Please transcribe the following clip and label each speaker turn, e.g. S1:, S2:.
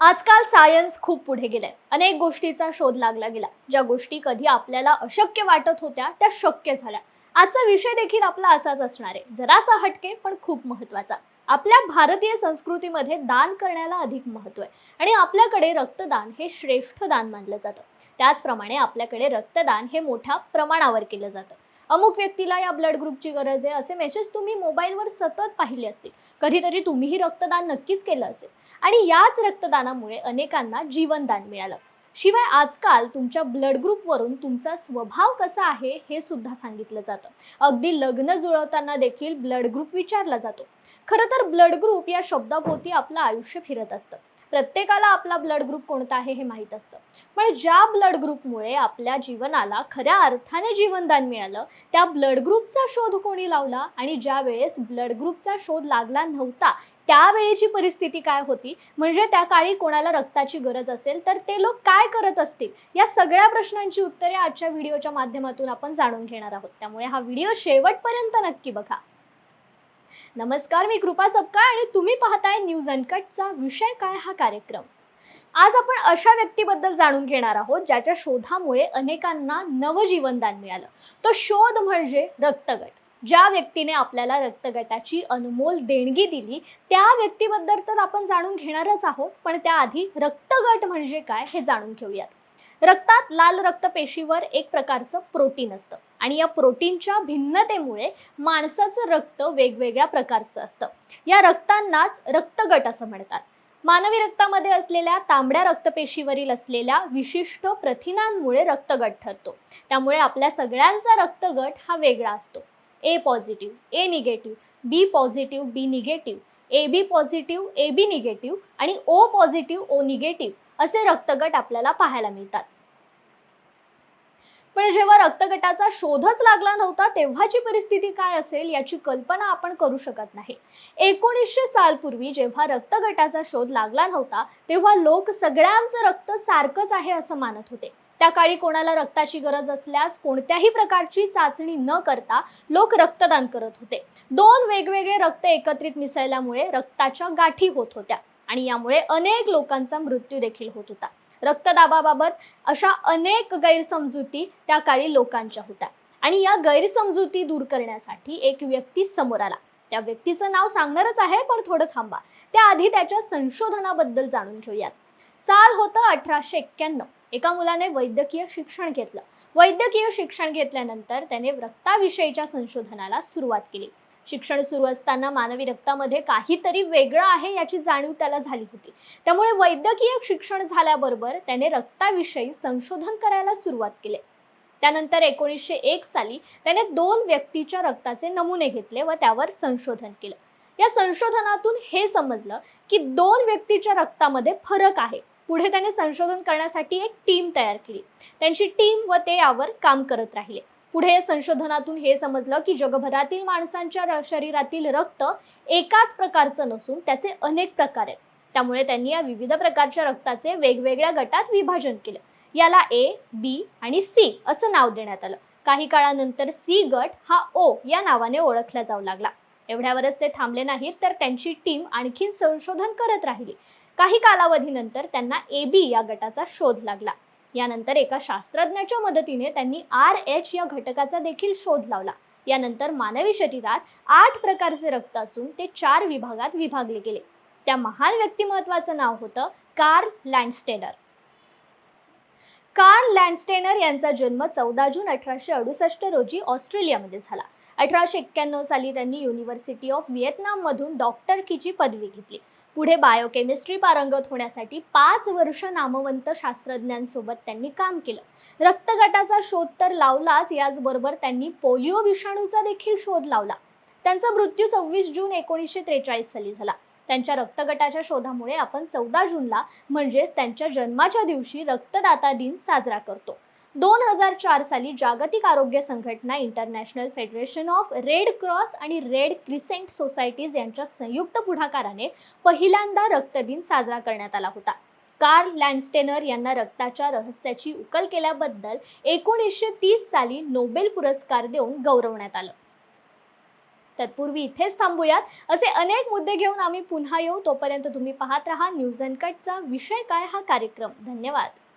S1: आजकाल सायन्स खूप पुढे गेलंय. अनेक गोष्टीचा शोध लागला गेला. ज्या गोष्टी कधी आपल्याला अशक्य वाटत होत्या त्या शक्य झाल्या. आजचा विषय देखील आपला असाच असणार आहे. जरासा हटके पण खूप महत्त्वाचा. आपल्या भारतीय संस्कृतीमध्ये दान करण्याला अधिक महत्त्व आहे आणि आपल्याकडे रक्तदान हे श्रेष्ठ दान मानलं जातं. त्याचप्रमाणे आपल्याकडे रक्तदान हे मोठ्या प्रमाणावर केलं जातं. अमुक व्यक्तीला या ब्लड ग्रुपची गरज आहे असे मेसेज तुम्ही मोबाईलवर सतत पाहिले असतील. कधीतरी तुम्हीही रक्तदान नक्कीच केलं असेल. आणि याच रक्तदानामुळे अनेकांना जीवनदान मिळालं. शिवाय आजकाल तुमच्या ब्लड ग्रुपवरून तुमचा स्वभाव कसा आहे हे सुद्धा सांगितलं जातं. अगदी लग्न जुळवताना देखील ब्लड ग्रुप विचारला जातो. खरं तर ब्लड ग्रुप या शब्दाभोवती आपलं आयुष्य फिरत असतं. प्रत्येकाला आपला ब्लड ग्रुप कोणता आहे हे माहीत असतं. पण ज्या ब्लड ग्रुपमुळे आपल्या जीवनाला खऱ्या अर्थाने जीवनदान मिळालं, त्या ब्लड ग्रुपचा शोध कोणी लावला आणि ज्या वेळेस ब्लड ग्रुपचा शोध लागला नव्हता त्यावेळेची परिस्थिती काय होती, म्हणजे त्या काळी कोणाला रक्ताची गरज असेल तर ते लोक काय करत असतील, या सगळ्या प्रश्नांची उत्तरे आजच्या व्हिडिओच्या माध्यमातून आपण जाणून घेणार आहोत. त्यामुळे हा व्हिडिओ शेवटपर्यंत नक्की बघा. नमस्कार, मी कृपा सपकाळ आणि तुम्ही पाहताय न्यूज अनकटचा विषय काय हा कार्यक्रम. आज आपण अशा व्यक्तीबद्दल जाणून घेणार आहोत ज्याच्या शोधामुळे अनेकांना नवजीवनदान मिळालं. तो शोध म्हणजे रक्तगट. ज्या व्यक्तीने आपल्याला रक्तगटाची अनमोल देणगी दिली त्या व्यक्तीबद्दल तर आपण जाणून घेणारच आहोत, पण त्याआधी रक्तगट म्हणजे काय हे जाणून घेऊयात. रक्तात लाल रक्तपेशीवर एक प्रकारचं प्रोटीन असतं आणि या प्रोटीनच्या भिन्नतेमुळे माणसाचं रक्त वेगवेगळ्या प्रकारचं असतं. या रक्तांनाच रक्तगट असं म्हणतात. मानवी रक्तामध्ये असलेल्या तांबड्या रक्तपेशीवरील असलेल्या विशिष्ट प्रथिनांमुळे रक्तगट ठरतो. त्यामुळे आपल्या सगळ्यांचा रक्तगट हा वेगळा असतो. A positive, A negative, B positive, B negative, A B positive, A B negative आणि ओ पॉझिटिव्ह, ओ निगेटिव्ह असे रक्तगट आपल्याला पाहायला मिळतात. पण जेव्हा रक्तगटाचा शोधच लागला नव्हता तेव्हाची परिस्थिती काय असेल याची कल्पना आपण करू शकत नाही. 1900 सालपूर्वी जेव्हा रक्तगटाचा शोध लागला नव्हता तेव्हा लोक सगळ्यांचं रक्त सारखंच आहे असं मानत होते. त्या काळी कोणाला रक्ताची गरज असल्यास कोणत्याही प्रकारची चाचणी न करता लोक रक्तदान करत होते. दोन वेगवेगळे रक्त एकत्रित मिसळल्यामुळे रक्ताच्या गाठी होत होत्या आणि यामुळे अनेक लोकांचा मृत्यू देखील होत होता. रक्तदाबाबाबत अशा अनेक गैरसमजुती त्या काळी लोकांच्या होत्या आणि या गैरसमजुती दूर करण्यासाठी एक व्यक्ती समोर आला. त्या व्यक्तीचं नाव सांगणारच आहे, पण थोडं थांबा. त्याआधी त्याच्या संशोधनाबद्दल जाणून घेऊयात. साल होतं 1891. एका मुलाने वैद्यकीय शिक्षण घेतलं. वैद्यकीय शिक्षण घेतल्यानंतर त्याने रक्ताविषयीच्या संशोधनाला सुरुवात केली. शिक्षण सुरू असताना मानवी रक्तामध्ये काहीतरी वेगळं आहे याची जाणीव त्याला झाली होती. त्यामुळे वैद्यकीय शिक्षण झाल्याबरोबर त्याने रक्ताविषयी संशोधन करायला सुरुवात केली. त्यानंतर 1901 साली त्याने 2 व्यक्तीच्या रक्ताचे नमुने घेतले व त्यावर संशोधन केलं. या संशोधनातून हे समजलं की 2 व्यक्तीच्या रक्तामध्ये फरक आहे. पुढे त्याने संशोधन करण्यासाठी एक टीम तयार केली. त्यांची टीम व ते यावर काम करत राहिले. पुढे संशोधनातून हे समजलं की जगभरातील माणसांच्या शरीरातील रक्त एकाच प्रकारचं नसून त्याचे अनेक प्रकार आहेत. त्यामुळे त्यांनी या विविध प्रकारच्या रक्ताचे वेगवेगळ्या गटात विभाजन केलं. याला ए, बी आणि सी असं नाव देण्यात आलं. काही काळानंतर सी गट हा ओ या नावाने ओळखला जाऊ लागला. एवढ्यावरच ते थांबले नाहीत, तर त्यांची टीम आणखीन संशोधन करत राहिली. काही कालावधीनंतर त्यांना ए बी या गटाचा शोध लागला. यानंतर एका शास्त्रज्ञाच्या मदतीने त्यांनी RH या घटकाचा देखील शोध लावला. यानंतर मानवी शरीरात 8 प्रकारचे रक्त असून ते 4 विभागात विभागले गेले. त्या महान व्यक्तिमत्वाचं नाव होतं कार्ल लँडस्टेनर. कार्ल लँडस्टेनर यांचा जन्म 14 जून 1868 रोजी ऑस्ट्रेलियामध्ये झाला. 1891 साली त्यांनी युनिव्हर्सिटी ऑफ व्हिएतनाममधून डॉक्टरकीची पदवी घेतली. पुढे बायोकेमिस्ट्री पारंगत होण्यासाठी 5 वर्ष नामवंत शास्त्रज्ञांसोबत त्यांनी काम केलं. रक्तगटाचा शोध तर लावलाच, याचबरोबर त्यांनी पोलिओ विषाणूचा देखील शोध लावला. त्यांचा मृत्यू 26 जून 1943 साली झाला. त्यांच्या रक्तगटाच्या शोधामुळे आपण 14 जूनला म्हणजेच त्यांच्या जन्माच्या दिवशी रक्तदाता दिन साजरा करतो. 2004 साली जागतिक आरोग्य संघटना, international federation of red cross आणि रेड क्रिसेंट सोसायटीज यांच्या संयुक्त पुढाकाराने पहिल्यांदा रक्तदिन साजरा करण्यात आला होता. कार्ल लँडस्टेनर यांना रक्ताच्या रहस्याची उकल केल्याबद्दल 1930 साली नोबेल पुरस्कार देऊन गौरवण्यात आलं. तत्पूर्वी इथेच थांबूयात. असे अनेक मुद्दे घेऊन आम्ही पुन्हा येऊ. तोपर्यंत तुम्ही पाहत राहा न्यूज अनकटचा विषय काय हा कार्यक्रम. धन्यवाद.